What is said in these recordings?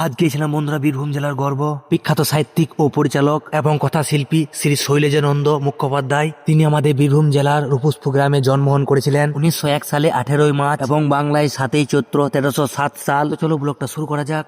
আজ গিয়েছিলাম বন্ধুরা বীরভূম জেলার গর্ব বিখ্যাত সাহিত্যিক ও পরিচালক এবং কথাশিল্পী শ্রী শৈলেজানন্দ মুখোপাধ্যায়। তিনি আমাদের বীরভূম জেলার রূপসপুর গ্রামে জন্মগ্রহণ করেছিলেন 1901 সালে 18ই মার্চ এবং বাংলায় 7ই চৈত্র 1307 সাল। তো চলো ব্লগটা শুরু করা যাক।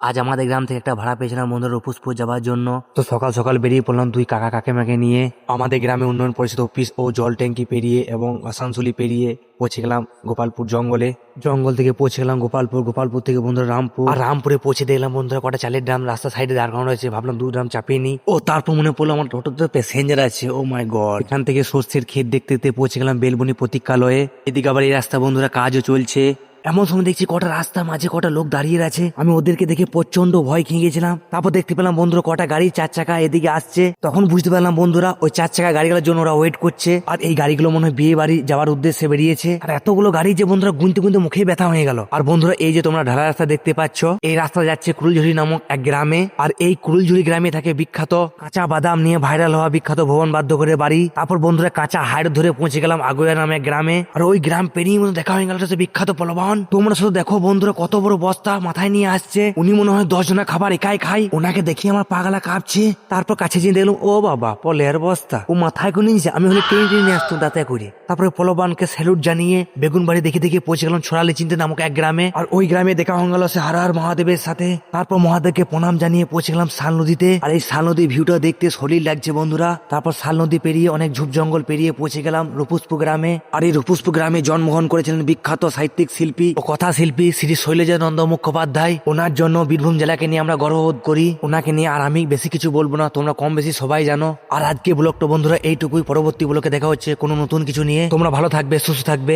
আজ আমাদের গ্রাম থেকে একটা ভাড়া পেয়েছিলাম বন্ধুরা রূপসপুর যাওয়ার জন্য। তো সকাল সকাল বেরিয়ে পড়লাম দুই কাকা কাকিমাকে নিয়ে। আমাদের গ্রামে উন্নয়ন পরিষদ অফিস ও জল ট্যাঙ্কি পেরিয়ে এবং আসানসোলি পেরিয়ে পৌঁছে গেলাম গোপালপুর জঙ্গলে। জঙ্গল থেকে পৌঁছে গেলাম গোপালপুর। গোপালপুর থেকে বন্ধুরা রামপুর। আর রামপুরে পৌঁছে দেখলাম বন্ধুরা কটা চালের ড্রাম রাস্তা সাইডে দাঁড় করানো রয়েছে। ভাবলাম 2 ড্রাম চাপিয়ে নিই। ও তারপর মনে পড়লো আমার টোটোতে প্যাসেঞ্জার আছে। ও মাই গড। এখান থেকে সর্ষের ক্ষেত দেখতে দেখতে পৌঁছে গেলাম বেলবনি প্রতীক্ষালয়ে। এদিকে আবার এই রাস্তা বন্ধুরা কাজও চলছে। এমন সময় দেখছি কটা রাস্তার মাঝে কটা লোক দাঁড়িয়ে আছে। আমি ওদেরকে দেখে প্রচন্ড ভয় খেয়ে গেছিলাম। তারপর দেখতে পেলাম বন্ধুরা কটা গাড়ি 4 চাকা এদিকে আসছে। তখন বুঝতে পারলাম বন্ধুরা ওই 4 চাকা গাড়িগুলোর জন্য ওরা ওয়েট করছে। আর এই গাড়িগুলো মনে হয় বিয়ে বাড়ি যাওয়ার উদ্দেশ্যে বেরিয়েছে। আর এতগুলো গাড়ি যে বন্ধুরা গুনতে গুনতে মুখে ব্যথা হয়ে গেল। আর বন্ধুরা এই যে তোমরা ঢালা রাস্তা দেখতে পাচ্ছ, এই রাস্তা যাচ্ছে কুরুলঝুড়ি নামক এক গ্রামে। আর এই কুরুলঝুড়ি গ্রামে থাকে বিখ্যাত কাঁচা বাদাম নিয়ে ভাইরাল হওয়া বিখ্যাত ভুবন বাধ্য করে বাড়ি। তারপর বন্ধুরা কাঁচা হাইট ধরে পৌঁছে গেলাম আগুয়া নামে এক গ্রামে। আর ওই গ্রাম পেরিয়ে মনে দেখা হয়ে গেল বিখ্যাত পলবান। তোমরা শুধু দেখো বন্ধুরা কত বড় বস্তা মাথায় নিয়ে আসছে। উনি মনে হয় 10 জনের খাবার একাই খাই। ওনাকে দেখি আমার পাগলা কাঁপছে। তারপর কাছে যেয়ে দেখলাম ও বাবা পলের বস্তা। ও মাথায় করে নিয়েছে। আমি হলে টেনে টেনে আসতাম তাতে করে। তারপরে পলবানকে স্যালুট জানিয়ে বেগুন বাড়ি দেখে দেখে পৌঁছে গেলাম ছড়ালি চিনতে নামক এক গ্রামে। আর ওই গ্রামে দেখা হয়ে গেল সে হার মহাদেবের সাথে। তারপর মহাদেবকে প্রণাম জানিয়ে পৌঁছে গেলাম শাল নদীতে। আর এই শাল নদীর ভিউটা দেখতে শরীর লাগছে বন্ধুরা। তারপর শাল নদী পেরিয়ে অনেক ঝুপ জঙ্গল পেরিয়ে পৌঁছে গেলাম রূপসপুর গ্রামে। আর এই রূপসপুর গ্রামে জন্মগ্রহণ করেছিলেন বিখ্যাত সাহিত্যিক শিল্পী ও কথা শিল্পী শ্রী শৈলেজানন্দ মুখোপাধ্যায়। ওনার জন্য বীরভূম জেলাকে নিয়ে আমরা গর্ববোধ করি। ওনাকে নিয়ে আর আমি বেশি কিছু বলবো না, তোমরা কম বেশি সবাই জানো। আর আজকে ব্লগটা বন্ধুরা এইটুকুই। পরবর্তী ব্লগে দেখা হচ্ছে কোনো নতুন কিছু নিয়ে। তোমরা ভালো থাকবে, সুস্থ থাকবে।